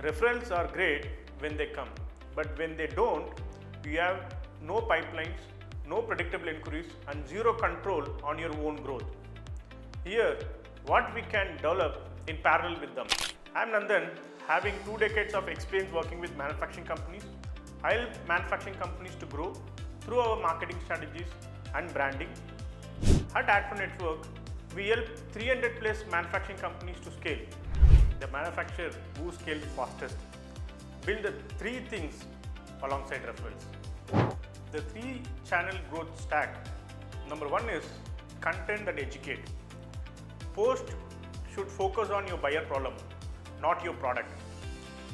Referrals are great when they come, but when they don't, you have no pipelines, no predictable inquiries and zero control on your own growth. Here, what we can develop in parallel with them. I am Nandan, having 2 decades of experience working with manufacturing companies. I help manufacturing companies to grow through our marketing strategies and branding. At Addpro Network, we help 300 plus manufacturing companies to scale. The manufacturer who scales fastest build the 3 things alongside referrals. The 3-channel growth stack. Number 1 is content that educate. Post should focus on your buyer problem, not your product.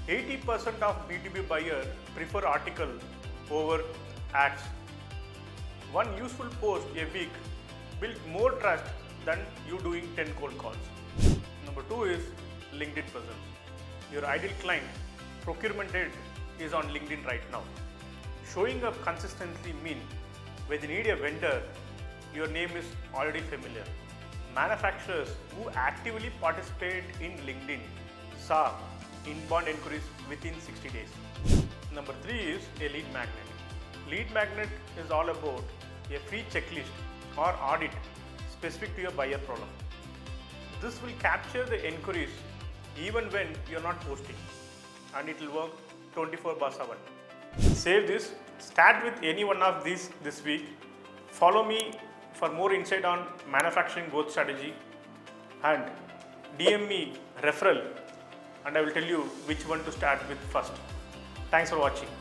80% of B2B buyers prefer article over ads. One useful post a week builds more trust than you doing 10 cold calls. Number 2 is LinkedIn presence. Your ideal client procurement head is on LinkedIn right now. Showing up consistently means when you need a vendor, your name is already familiar. Manufacturers who actively participate in LinkedIn saw inbound inquiries within 60 days. Number 3 is a lead magnet. Lead magnet is all about a free checklist or audit specific to your buyer problem. This will capture the inquiries even when you are not posting, and it will work 24/7. Save this, start with any one of these this week. Follow me for more insight on manufacturing growth strategy and DM me referral and I will tell you which one to start with first. Thanks for watching.